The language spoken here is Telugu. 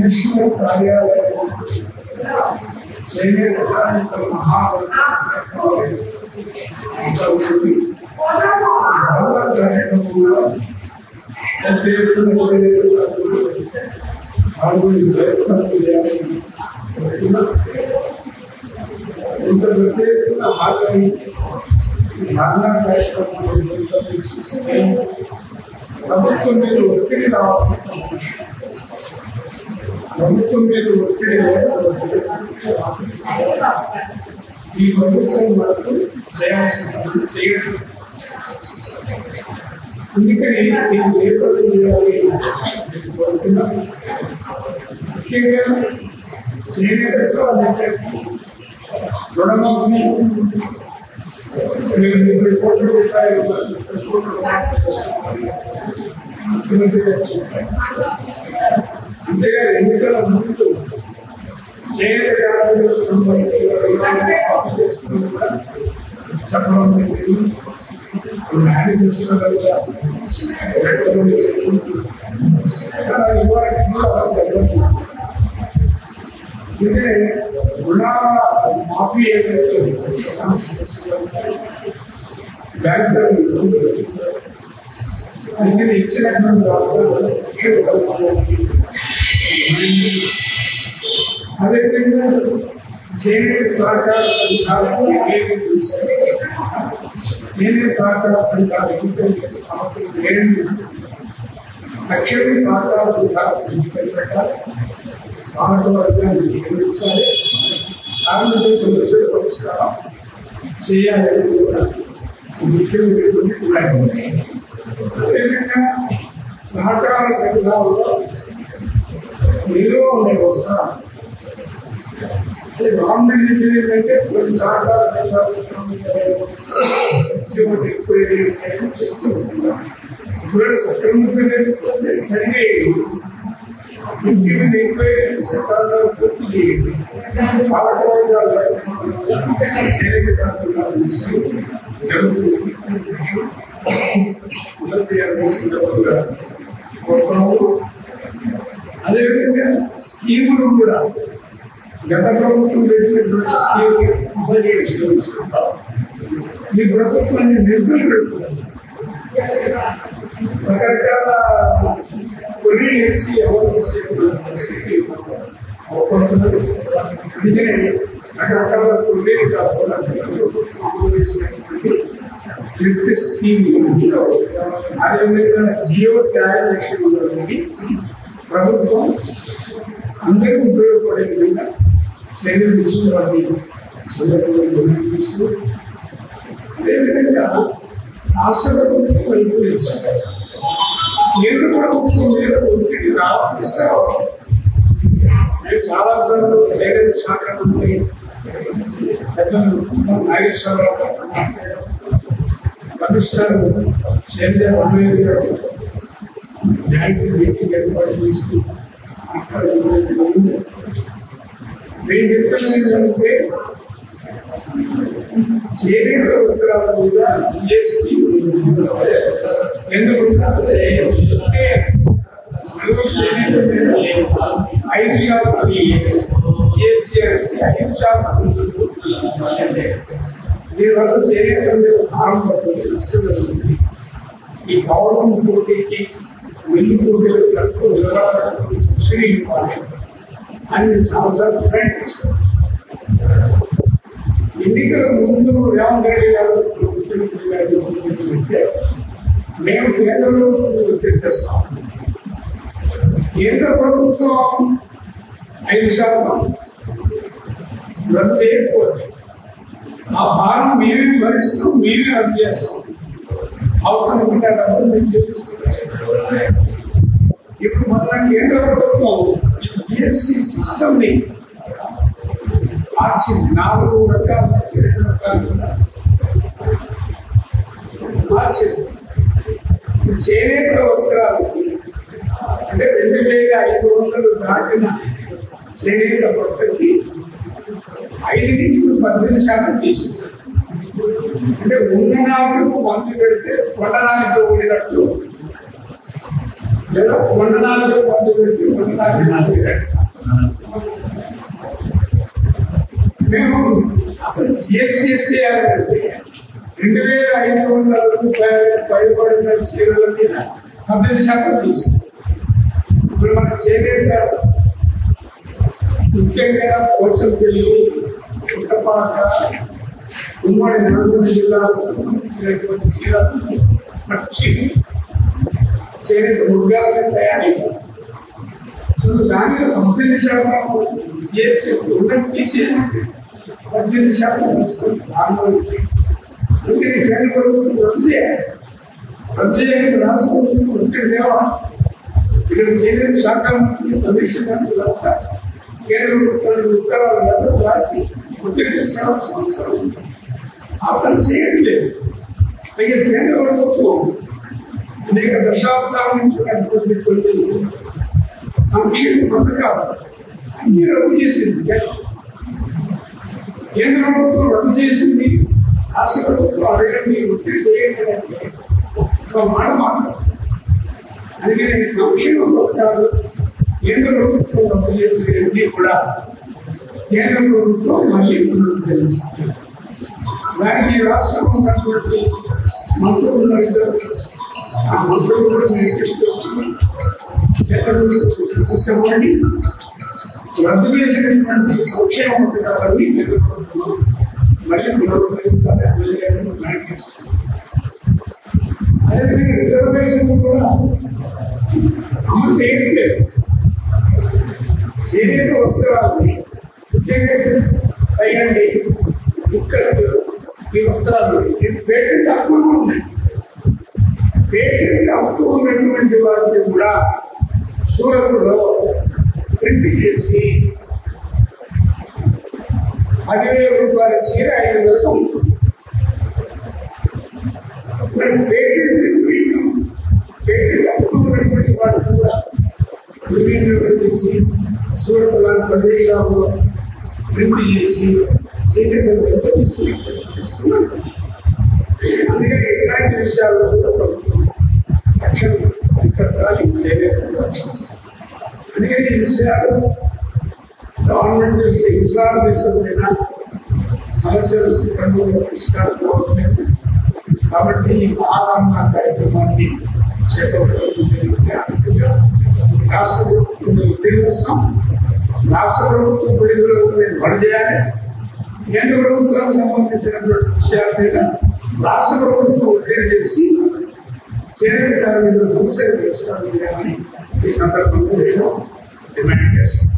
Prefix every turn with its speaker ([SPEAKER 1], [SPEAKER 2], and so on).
[SPEAKER 1] కమిషనర్ కార్యాలయం చేనేత కార్మికుల మహాసభ్యులు కార్యక్రమంలో పెద్ద ఎత్తున పాల్గొని జయప్రదం చేయాలని ఇంత పెద్ద ఎత్తున హాజరై ఈ ధారణ కార్యక్రమాన్ని నిర్వహించి ప్రభుత్వం మీద ఒత్తిడి రావాలని ప్రభుత్వం మీద ఒత్తిడి లేకపోతే ఈ ప్రభుత్వం మనకు చేయాల్సిన పనులు చేయట్లేదు. అందుకని నేను జయప్రదం చేయాలని కోరుతున్నాను. ముఖ్యంగా చేనేతకు అన్నింటికి రుణమాఫీ 30 కోట్ల రూపాయలు ముఖ్యమంత్రి గారు చెప్పారు. అంతేగా ఎన్నికల ముందు చేనేత కార్మికులకు సంబంధించిన రుణాలను మాఫీ చేసుకుని కూడా చెప్పడం జరిగింది. మేనిఫెస్టోలో కూడా పెట్టడం జరిగింది. కానీ ఇవాళ కూడా అలా జరగట్లేదు. ఇదే రుణాల మాఫీ ఏదైతే బ్యాంకులు ఇబ్బంది పెడుతున్నారు. అందుకని ఇచ్చినటువంటి వాగ్దానాలు అదేవిధంగా చేనేత సహకార సంఘాలకు చేనేత సహకార సంఘాల ఎన్నికలు తక్షణం సహకార సంఘాలకు ఎన్నికలు పెట్టాలి. పాలక వర్గాన్ని నియమించాలి. కార్మికుల సమస్యల పరిష్కారం చేయాలనేది కూడా ముఖ్యమైనటువంటి డిమాండ్. అదేవిధంగా సహకార సంఘాలలో నిలువ ఉండే వస్త్రాలు గవర్నమెంట్ చెప్పేది ఏంటంటే కొన్ని సహకార సంఘాలు ఎక్కువ ఇప్పుడు సక్రమంగా లేకపోతే సరిచేయండి. ముఖ్యమైన ఎంక్వైరీ సకాలంలో పూర్తి చేయండి. పాలక వర్గాలు చేనేత కార్మికుల దృష్టి జరుగుతుంది. సందర్భంగా కోరుతున్నాము. అదేవిధంగా స్కీములు కూడా గత ప్రభుత్వం పెట్టినటువంటి స్కీములు అమలు చేస్తున్నారు. ఈ ప్రభుత్వాన్ని నిర్మలు పెడుతున్నారు. రకరకాల కొన్ని వేసి అమలు చేసేటువంటి పరిస్థితి అవపడుతున్నది. అందుకనే రకరకాల కొన్నేలు కాకుండా అమలు చేసినటువంటి గిఫ్ట్ స్కీమ్ అదేవిధంగా జియో ట్యాగ్ విషయంలో ప్రభుత్వం అందరూ ఉపయోగపడే విధంగా చర్యలు తీసుకోవాలని సందర్భంలో నిర్ణయిస్తూ అదేవిధంగా రాష్ట్ర ప్రభుత్వం వైపు నుంచి కేంద్ర ప్రభుత్వం మీద ఒత్తిడి రావాలి. మేము చాలాసార్లు చేనేత శాఖ మంత్రి పెద్దలు నాగేశ్వరరావు కమిషనర్ శైలజ రమేష్ గారు జాయింట్ మీటింగ్ ఏర్పాటు చేసి మేము చెప్తున్నది ఏంటంటే చేనేత వస్త్రాల మీద జిఎస్టీ ఎందుకు చేనేత మీద 5% జిఎస్టీ అనేది 5%. దీనివల్ల చేనేత మీద భారం పడుతుంది, నష్టం జరుగుతుంది. ఈ పౌరం పోటీకి మిల్లు పోటీలకు తక్కువ నిలబడాలని సబ్సిడీ ఇవ్వాలి అని నేను చాలాసార్లు డిమాండ్ చేశాను. ఎన్నికల ముందు రేవంత్ రెడ్డి గారు ముఖ్యమంత్రి గారు అంటే మేము కేంద్ర ప్రభుత్వం ఒత్తిడి తెస్తాం. కేంద్ర ప్రభుత్వం 5% రద్దు చేయకపోతే ఆ భారం మేమే భరిస్తాం, మేమే రద్దు చేస్తాం. అవసరం ఉంటే డబ్బులు మేము చెల్లిస్తున్నాం. ఇప్పుడు మన కేంద్ర ప్రభుత్వం ఈ జిఎస్టీ సిస్టమ్ని మార్చింది. 4 రకాల 2 రకాలుగా మార్చింది. ఇప్పుడు చేనేత వస్త్రాలకి అంటే 2500 దాటిన చేనేత బట్టకి 5 నుంచి 18% చేసింది. అంటే ఉండనాలకు మందు పెడితే కొండనాలకు ఊడినట్టు లేదా కొండనాలకు మందు పెడితే ఉండనాలకు ఊడినట్టు మేము అసలు జిఎస్టీ ఎత్తేయాలంటే 2,500 రూపాయలు పైబడిన చీరల మీద 18% తీసుకుంటాం. ఇప్పుడు మన చేనేత ముఖ్యంగా పోచంపల్లి, పుట్టపాక, ఉమ్మడి నల్గొండ జిల్లాకు సంబంధించినటువంటి చీరలు పట్టు చీర చేనేత ముగ్గాల తయారీ దాని మీద 18% జిఎస్టీ ఉన్నది తీసేయమంటే 18% తీసుకొని దానిలో అందుకని కేంద్ర ప్రభుత్వం రద్దు చేయని రాష్ట్ర ప్రభుత్వం ఒత్తిడి తేవాలి. ఇక్కడ చేనేత శాఖ మంత్రి కమిషనర్ వీళ్ళంతా కేంద్ర ప్రభుత్వానికి ఉత్తరాలు లెటర్ రాసి ఒత్తిడి తీసుకోవాల్సిన అవసరం ఉంది. ఆ పని చేయట్లేదు. పైగా కేంద్ర ప్రభుత్వం అనేక దశాబ్దాల నుంచి ఉన్నటువంటి కొన్ని సంక్షేమ పథకాలు అన్ని రద్దు చేసింది. కేంద్ర ప్రభుత్వం రద్దు చేసింది, రాష్ట్ర ప్రభుత్వం అడగండి, ఒత్తిడి చేయండి అంటే ఒక్క మాట మాట్లాడుతుంది. అందుకని సంక్షేమ పథకాలు కేంద్ర ప్రభుత్వం రద్దు చేసినవన్నీ కూడా కేంద్ర ప్రభుత్వం మళ్ళీ పునరుద్ధరించాలి. దానికి రాష్ట్రంలో ఉన్నటువంటి మంత్రులు ఇద్దరు, ఆ మంత్రులు కూడా మేము చేస్తున్నాం. కేంద్ర ప్రభుత్వం కృషి రద్దు చేసినటువంటి సంక్షేమ పథకాలన్నీ కేంద్ర ప్రభుత్వం మళ్ళీ పునరుద్ధరించాలి. అదేవిధంగా రిజర్వేషన్ కూడా అమలు చేయట్లేదు. చేనేత వస్త్రాలని ముఖ్యంగా తగ్గండి ఇక్కత్తు ఈ వస్త్రాలని పేటెంట్ హక్కులు ఉన్నాయి. పేటెంట్ హక్కు ఉన్నటువంటి వాటిని కూడా సూరత్లో ప్రింట్ చేసి 10,000 రూపాయల చీర 5,000 ఉంటుంది. మరి పేటెంట్ హక్కు ఉన్నటువంటి వాటిని కూడా దుర్వినియోగం చేసి సూరత్ లాంటి ప్రదేశాల్లో ప్రింట్ చేసి చేనేతలు దెబ్బతీస్తున్నది. అందుకని ఇలాంటి విషయాల్లో కూడా ప్రభుత్వం రక్షణ అరికట్టాలి, చేనేతలు రక్షించాలి. అందుకని ఈ విషయాలు గవర్నమెంట్ విశాల దేశమైన సమస్యలు శీఘ్రంగా పరిష్కారం కావట్లేదు. కాబట్టి ఈ మహారాణ కార్యక్రమాన్ని చేపట్టడం జరిగింది. అందుకగా రాష్ట్ర ప్రభుత్వం ఒత్తిడి చేస్తాం. రాష్ట్ర ప్రభుత్వం పరిధిలో మేము పనిచేయాలి. కేంద్ర ప్రభుత్వానికి సంబంధించినటువంటి విషయాల మీద రాష్ట్ర ప్రభుత్వం ఒత్తిడి చేసి చేనేత కార్మికుల సమస్యలు పరిష్కారం చేయాలని ఈ సందర్భంగా నేను డిమాండ్ చేస్తాను.